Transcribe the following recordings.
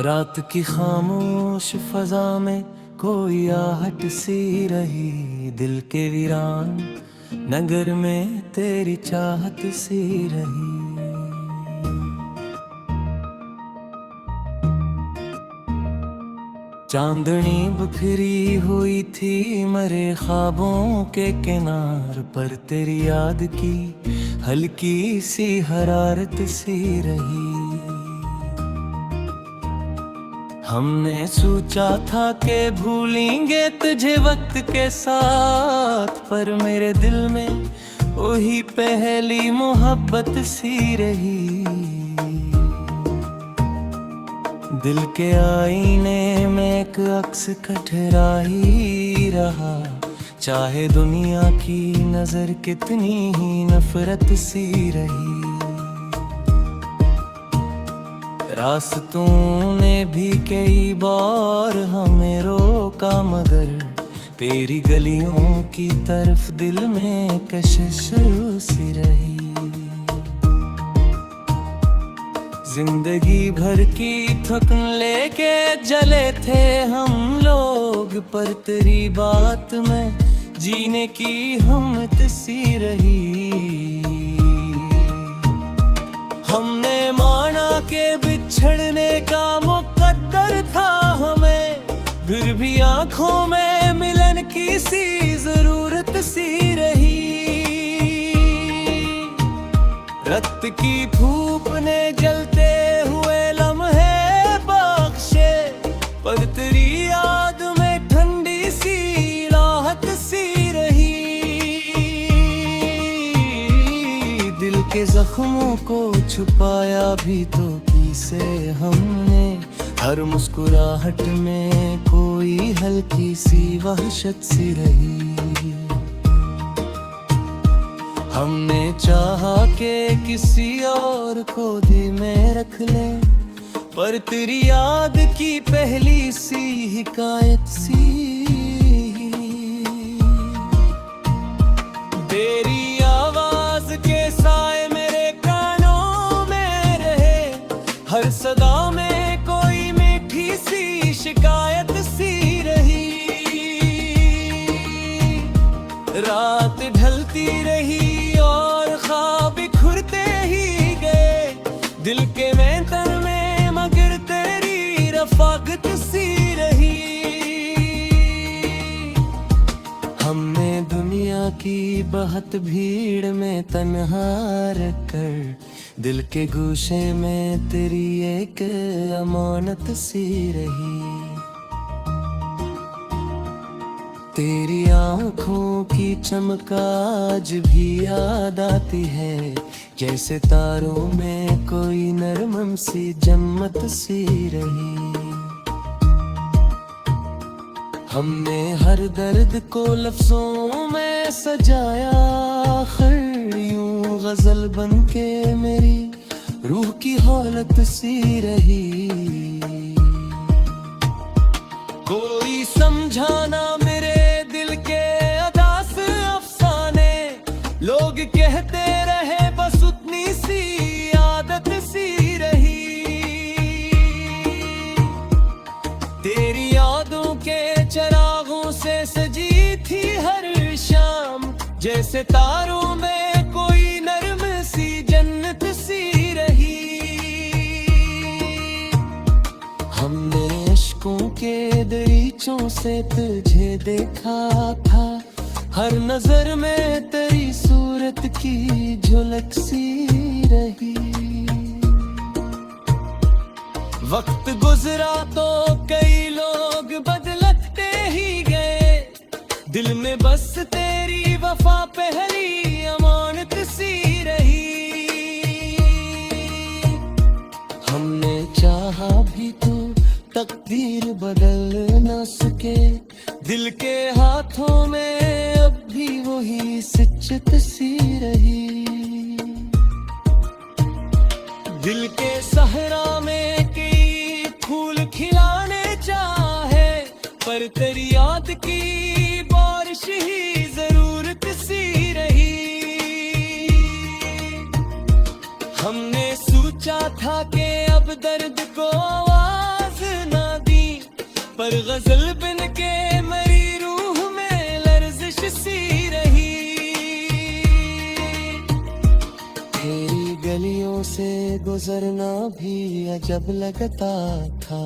रात की खामोश फजा में कोई आहट सी रही, दिल के वीरान नगर में तेरी चाहत सी रही। चांदनी बिखरी हुई थी मरे ख्वाबों के किनार पर, तेरी याद की हल्की सी हरारत सी रही। हमने सोचा था कि भूलेंगे तुझे वक्त के साथ, पर मेरे दिल में वही पहली मोहब्बत सी रही। दिल के आईने में एक अक्स कठरा ही रहा, चाहे दुनिया की नजर कितनी ही नफरत सी रही। रास्तों ने भी कई बार हमें रोका, मगर तेरी गलियों की तरफ दिल में कशिश सी रही। जिंदगी भर की थकन लेके जले थे हम लोग, पर तेरी बात में जीने की हिम्मत सी रही। हमने माना के बिछड़ने का मुकद्दर था हमें, फिर भी आंखों में मिलन की सी जरूरत सी रही। रक्त की धूप ने जलते हुए लम्हे बख्शे, पर तेरी याद में ठंडी सी राहत सी रही। दिल के जख्मों को छुपाया भी तो किसे हमने, हर मुस्कुराहट में कोई हल्की सी वहशत सी रही। हमने चाहा कि किसी और को दिल में रख ले, पर तेरी याद की पहली सी हिकायत सी। तेरी आवाज के साए मेरे कानों में रहे, हर सदा में कोई मीठी सी शिकायत सी रही। रात ढलती रही और ख्वाब बिखरते ही गए, दिल के मैदान में मगर तेरी रफाकत सी रही। हमने दुनिया की बहुत भीड़ में तन्हा रखकर, दिल के गोशे में तेरी एक अमानत सी रही। तेरी आँखों की चमक आज भी याद आती है, जैसे तारों में कोई नरमम सी जन्नत सी रही। हमने हर दर्द को लफ्जों में सजाया, आखिर यूं गजल बनके मेरी रूह की हालत सी रही। कोई समझाना मेरे दिल के अदास अफसाने, लोग कहते रहे बस उतनी सी आदत सी रही। तेरी यादों के चरागों से सजी थी हर शाम, जैसे तारों में कोई नरम सी जन्नत सी रही। हमने अश्कों के दरीचों से तुझे देखा था, हर नजर में तेरी सूरत की झलक सी रही। वक्त गुजरा तो कई लोग बदलते ही गए, दिल में बस तेरी वफा पहली अमानत सी रही। हमने चाहा भी तो तकदीर बदल न सके, दिल के हाथों में अब भी वही सिचत सी रही। दिल के सहरा में कई फूल खिलाने चाहे, पर तेरी याद की बारिश ही जरूरत सी रही। हमने सोचा था कि अब दर्द को आवाज पर गजल बिन के मेरी रूह में लर्जिश सी रही। तेरी गलियों से गुजरना भी अजब लगता था,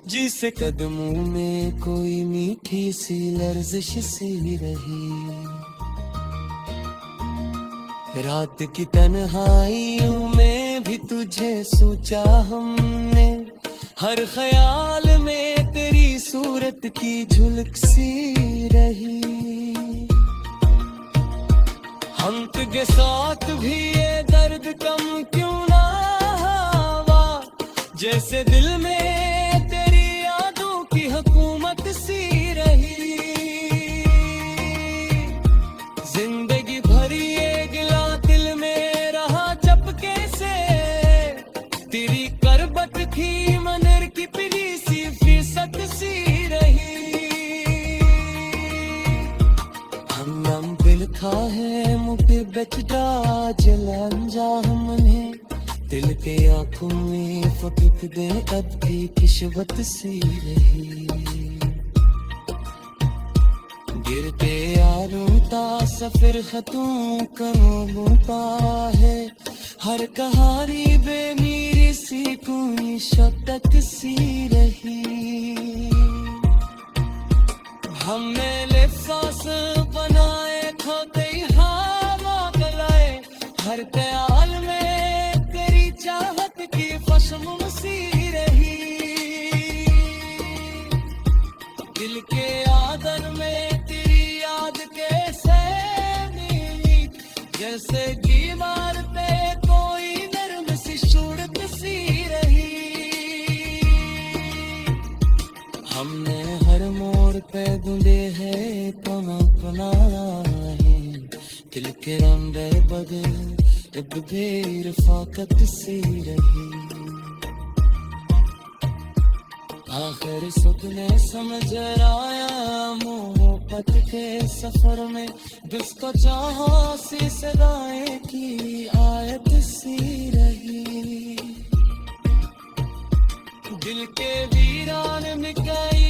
जिसे कदमों में कोई मीठी सी लर्जिश सी रही। रात की तन्हाइयों में भी तुझे सोचा हमने, हर ख्याल में तेरी सूरत की झलक सी रही। हम तुझे साथ भी ये दर्द कम क्यों ना हुआ, जैसे दिल में तेरी यादों की हुकूमत सी रही। जिंदगी भरी ये गिला दिल में रहा चपके से, तेरी करबत थी मनर की पिली सी फिसत सी रही। हम बिलखा है मुझे बचड़ा जलन जा हमने, दिल के आंखों में फकत दे अब भी किस्मत सी रही। गिरते आलूता सफर खतों करोलूता है, हर कहानी बेमीरी सी कोई शब्दक सी रही। हमने लिफ्सास बनाए खोते हवा गलाए, हर ख्याल में तेरी चाहत की फशमुन सी रही। दिल के आदर में तेरी याद कैसे मिली, जैसे दीवार पे कोई नर्म सी सूरत सी रही। हमने हर मोड़ पे ढूंढे है पना है, दिल के रंगे बगैर अब भी रफाकत सी रही। आखिर सुपने समझ आया मोहब्बत के सफर में, जिसको चाहा सी सदाएं की आयत सी रही। दिल के वीरान में कई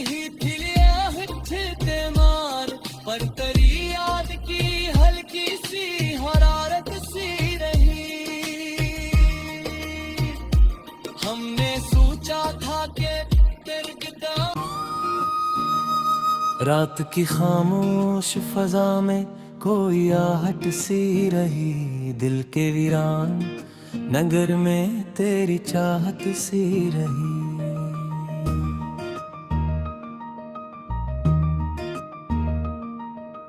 ही थिलिया हिठते मार, पर तेरी याद की हल्की सी हरारत सी रही। हमने सोचा था कि तेरे किताब। रात की खामोश फजा में कोई आहट सी रही, दिल के वीरान नगर में तेरी चाहत सी रही।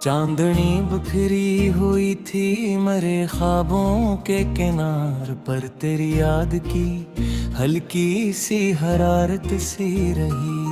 चांदनी बिखरी हुई थी मरे ख्वाबों के किनार पर, तेरी याद की हल्की सी हरारत सी रही।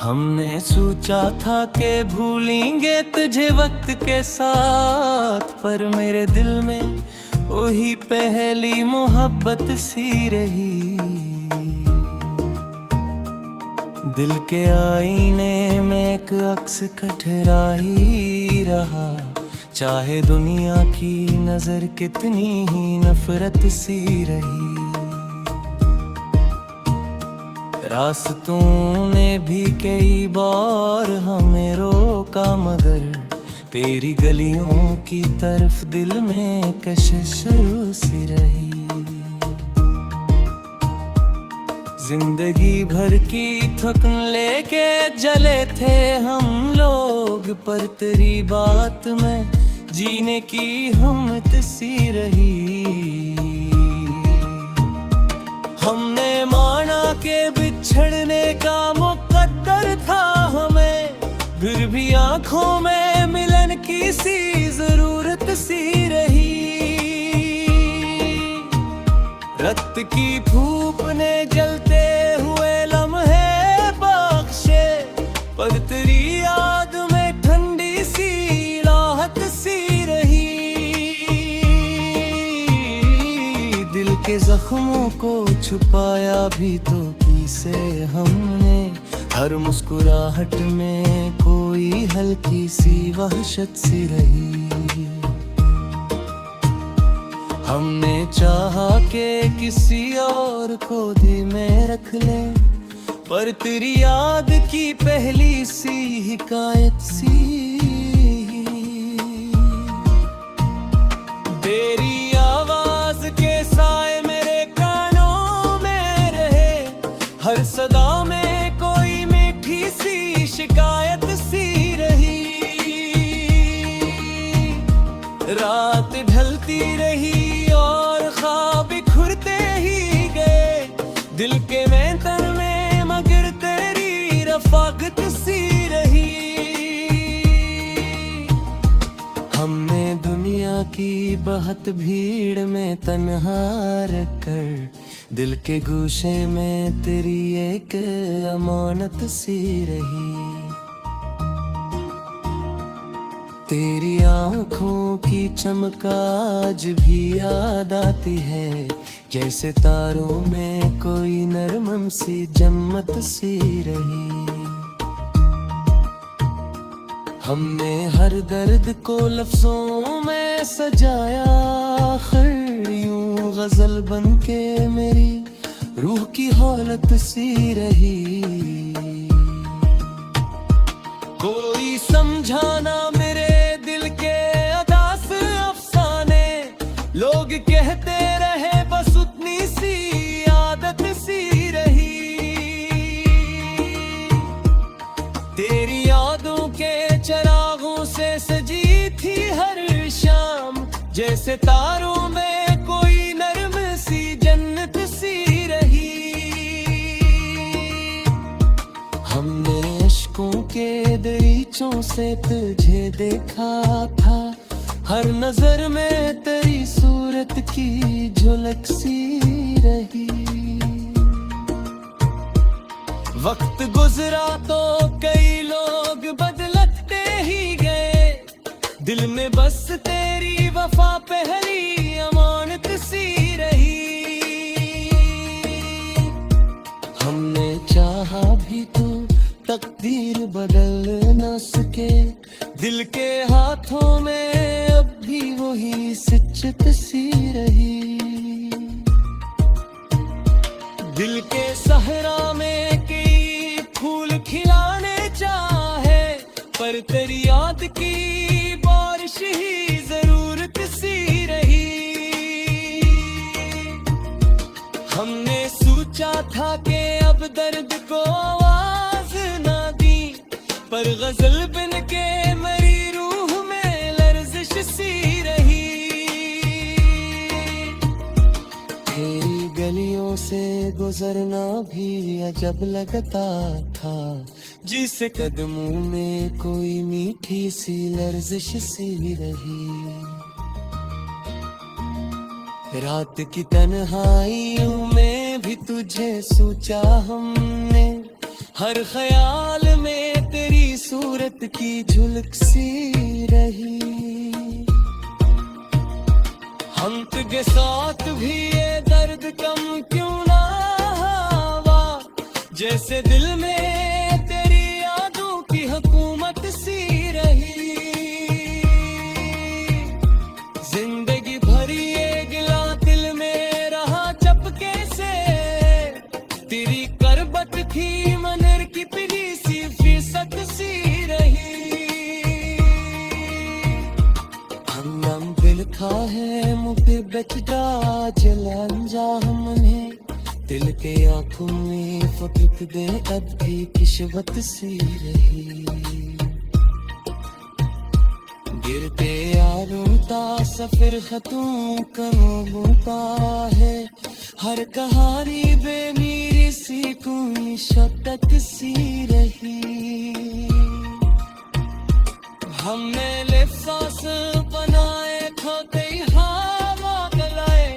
हमने सोचा था कि भूलेंगे तुझे वक्त के साथ, पर मेरे दिल में वही पहली मोहब्बत सी रही। दिल के आईने में एक अक्स कठरा ही रहा, चाहे दुनिया की नजर कितनी ही नफरत सी रही। रास्तों ने भी कई बार हमें रोका, मगर तेरी गलियों की तरफ दिल में कशिश शुरू सी रही। जिंदगी भर की थकन लेके जले थे हम लोग, पर तेरी बात में जीने की हिम्मत सी रही। हमने माना के बिछड़ने का मुकद्दर था हमें, फिर भी आंखों में मिलन की सी जरूरत सी रही। रक्त की धूप ने जलते हुए लम्हे बख्शे, पर तेरी याद में ठंडी सी राहत सी रही। दिल के जख्मों को छुपाया भी तो किसे हमने, हर मुस्कुराहट में कोई हल्की सी वहशत सी रही। हमने चाहा कि किसी और को दिल में रख ले, पर तेरी याद की पहली सी हिकायत सी, तेरी आवाज के साए मेरे कानों में रहे, हर सदा में कोई मीठी सी शिकायत सी रही। रात ढलती रही और ख्वाब बिखरते ही गए, दिल के मैदान में मगर तेरी रफाकत सी रही। हमने दुनिया की बहुत भीड़ में तन्हा रखकर, दिल के गोशे में तेरी एक अमानत सी रही। तेरी आँखों की चमक आज भी याद आती है, जैसे तारों में कोई नरमम सी जन्नत सी रही। हमने हर दर्द को लफ्जों में सजाया, आखिर यूं गजल बन के मेरी रूह की हालत सी रही। कोई समझाना मेरे दिल के अदास अफसाने, लोग कहते रहे बस उतनी सी आदत सी रही। तेरी यादों के चरागों से सजी थी हर शाम, जैसे तारों में कोई नरम सी जन्नत सी रही। हमने अश्कों के दरीचों से तुझे देखा था, हर नजर में तेरी सूरत की झलक सी रही। वक्त गुजरा तो कई लोग बदलते ही गए, दिल में बस तेरी वफा पहली अमानत सी रही। हमने चाहा भी तो तकदीर बदल न सके, दिल के हाथों में अब भी वही सिचत सी रही। दिल के सहरा में कई फूल खिलाने चाहे, पर तेरी याद की बारिश ही जरूरत सी रही। हमने सोचा था कि अब दर्द को आवाज ना दी, पर गजल बन के मेरी रूह में लर्जिश सी रही। तेरी गलियों से गुजरना भी अजब लगता था, जिसे कदमों में कोई मीठी सी लर्जिश सी रही। रात की तन्हाइयों में भी तुझे सोचा हमने, हर ख्याल में तेरी सूरत की झलक सी रही। हम तुझे साथ भी ये दर्द कम क्यों ना हुआ, जैसे दिल में तेरी यादों की हुकूमत सी रही। जिंदगी भरी ये गिला दिल में रहा चपके से, तेरी करबत थी मनर की पिनी सी फीसद सी रही। हम दिल खा है मुझे बचदा जलन जा हमने, दिल के आंखों में फकत दे अब भी किस्मत सी रही। गिरते यारों ता सफर खतों करोता है, हर कहानी बेमीरी सी कोई शब्दत सी रही। हमने लिफ्सास बनाए खोते हवा गलाए,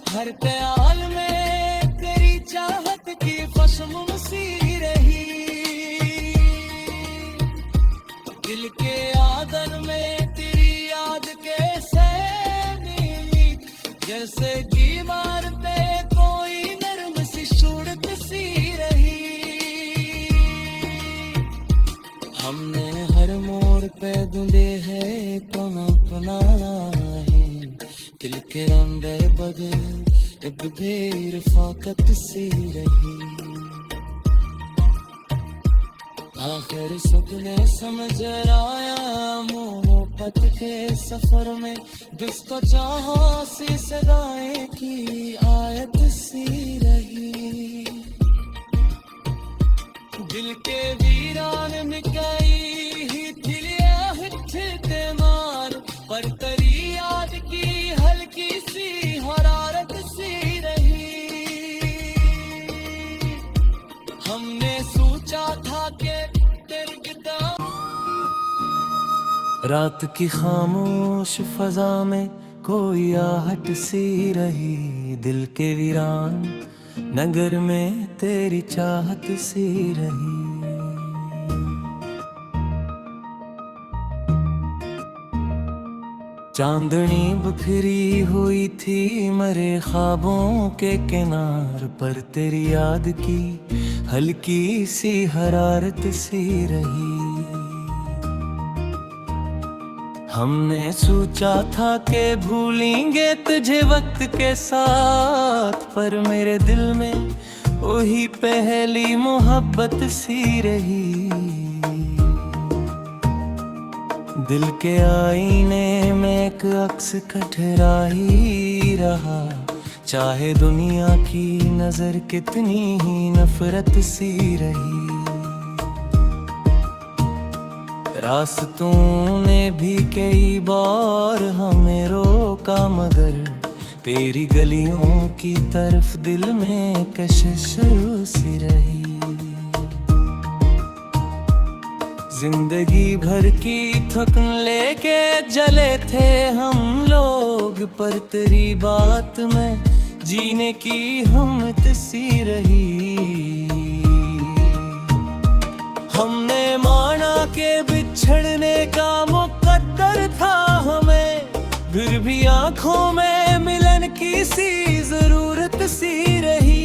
हर ख्याल में तेरी चाहत की फशम सी रही। दिल के आदन में तेरी याद कैसे मिली, जैसे दीवार पे कोई नरम सी सूरत सी रही। हमने हर मोड़ पे ढूंढे है कौन अपना है, दिल के रंगे बदल एक भी रफाकत सी रही। आखिर सपने समझ आया मोहब्बत के सफर में, जिसको चाहो सी सदाएं की आयत सी रही। दिल के वीरान में कई ही दिलिया हिठते मार, पर तेरी याद की हल्की सी हरारत सी रही। हमने सोचा था कि रात की खामोश फजा में कोई आहट सी रही। दिल के वीरान नगर में तेरी चाहत सी रही। चांदनी बिखरी हुई थी मरे ख्वाबों के किनार, पर तेरी याद की हल्की सी हरारत सी रही। हमने सोचा था कि भूलेंगे तुझे वक्त के साथ, पर मेरे दिल में वही पहली मोहब्बत सी रही। दिल के आईने में एक अक्स कठरा ही रहा, चाहे दुनिया की नजर कितनी ही नफरत सी रही। रास्तों ने भी कई बार हमें रोका, मगर तेरी गलियों की तरफ दिल में कशिश शुरू सी रही। जिंदगी भर की थकन लेके जले थे हम लोग, पर तेरी बात में जीने की हिम्मत सी रही। हमने माना के बिछड़ने का मुकद्दर था हमें, फिर भी आंखों में मिलन की सी जरूरत सी रही।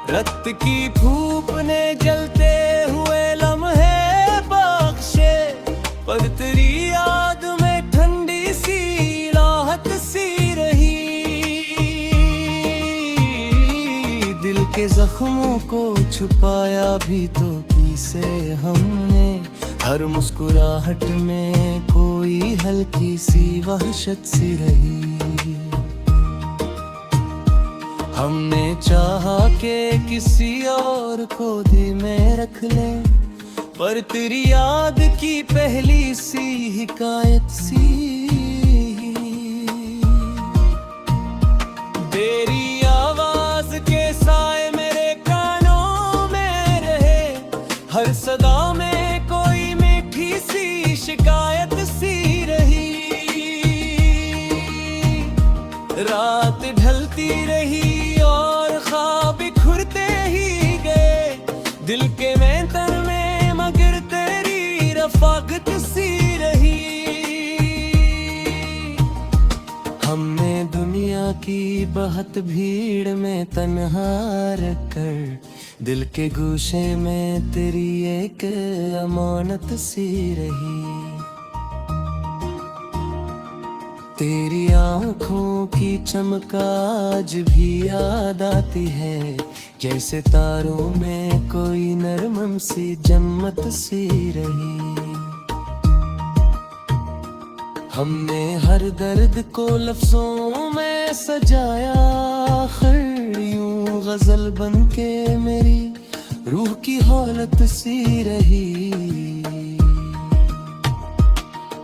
रक्त की धूप ने जलते हुए लम्हे बख्शे, पर तेरी याद में ठंडी सी राहत सी रही। दिल के जख्मों को छुपाया भी तो किसे हमने, हर मुस्कुराहट में कोई हल्की सी वहशत सी रही। हमने चाहा कि किसी और को दिल में रख ले, पर तेरी याद की पहली सी हिकायत सी। तेरी आवाज के साए मेरे कानों में रहे, हर सदा में कोई मीठी सी शिकायत सी रही। रात ढलती रही और ख्वाब बिखरते ही गए, दिल के मेंतर में मगर तेरी रफाकत सी रही। हमने दुनिया की बहुत भीड़ में तन्हा रखकर, दिल के गोशे में तेरी एक अमानत सी रही। तेरी आँखों की चमक आज भी याद आती है, जैसे तारों में कोई नरमम सी जन्नत सी रही। हमने हर दर्द को लफ्जों में सजाया, आखिर यूं गजल बन के मेरी रूह की हालत सी रही।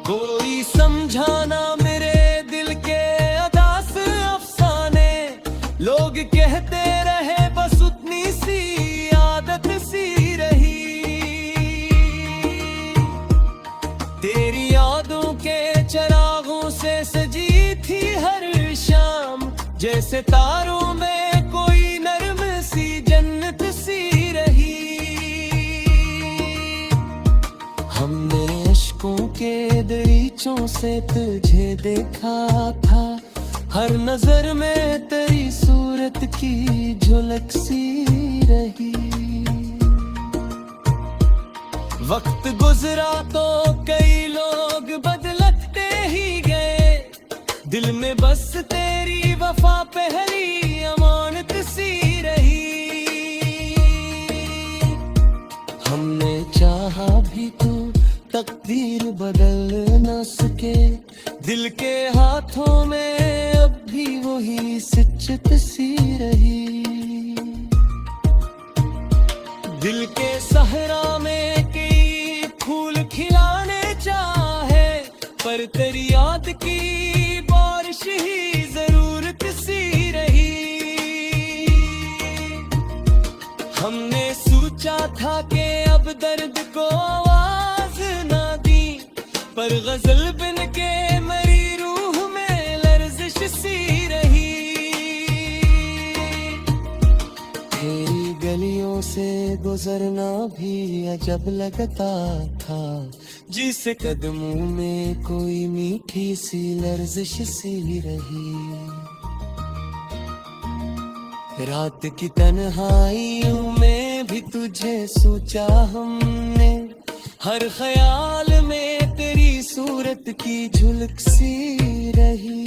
कोई समझाना मेरे दिल के अदास अफसाने, लोग कहते रहे बस उतनी सी आदत सी रही। तेरी यादों के चरागों से सजी थी हर शाम, जैसे तारों में कोई नरम सी जन्नत सी रही। हमने अश्कों के दरीचों से तुझे देखा था, हर नजर में तेरी सूरत की झलक सी रही। वक्त गुजरा तो कई लोग बदलते ही दिल में बस तेरी वफा पहली अमानत सी रही। हमने चाहा भी तो तकदीर बदल न सके, दिल के हाथों में अब भी वही सिचत सी रही। दिल के सहरा में कई फूल खिलाने चाहे, पर तेरी याद की बारिश ही जरूरत सी रही। हमने सोचा था कि अब दर्द को आवाज ना दी, पर गजल बिन के मेरी रूह में लर्जिश सी रही। तेरी गलियों से गुजरना भी अजब लगता था, जिसे कदमों में कोई मीठी सी लर्जिश सी रही। रात की तन्हाइयों में भी तुझे सोचा हमने, हर ख्याल में तेरी सूरत की झलक सी रही।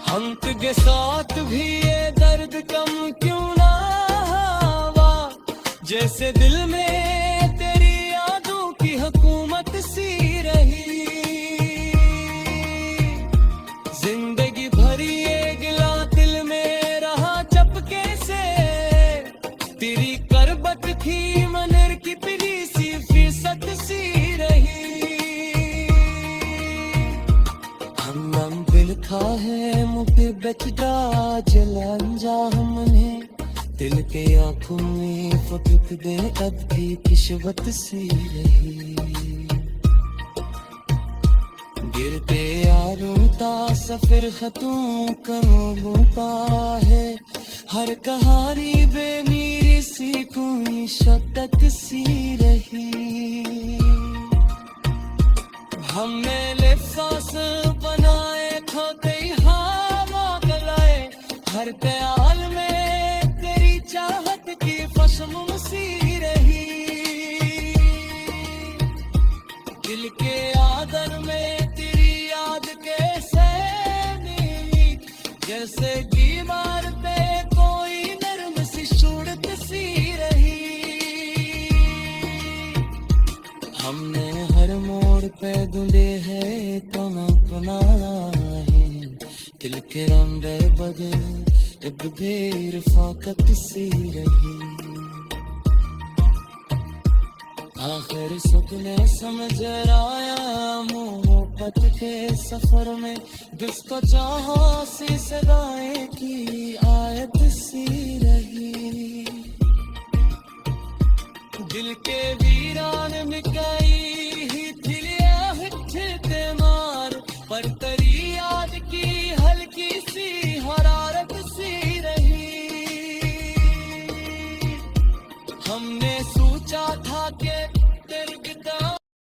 हम के साथ भी ये दर्द कम क्यों ना हुआ, जैसे दिल में तेरी यादों की हुकूमत सी रही। जिंदगी भरी ये गिला दिल में रहा चपके से, तेरी करबत थी मनर की पिरी सी फीसद सी रही। हम दिल था है मुझे बचदा जलंजा, हमने दिल के आंखों में फकत दे अब भी किस्मत सी रही। गिरते यारों ता सफर खतों करोता है, हर कहानी बेमीरी सी कोई शब्दत सी रही। हमने लिफ्सास बनाए खोते हवा गलाए, हर ख्याल में तेरी चाहत की फसम सी रही। दिल के आदर में तेरी याद कैसे मिली, जैसे दीवार पे कोई नरम सी सूरत सी रही। हमने हर मोड़ पे ढूंढे है तो न है, दिल के रंगे बदल अब भी रफाकत सी रही। आखिर सुकने समझ आया मोहब्बत के सफर में, जिसको चाहा सी सदाएं की आयत सी रही। दिल के वीरान में कई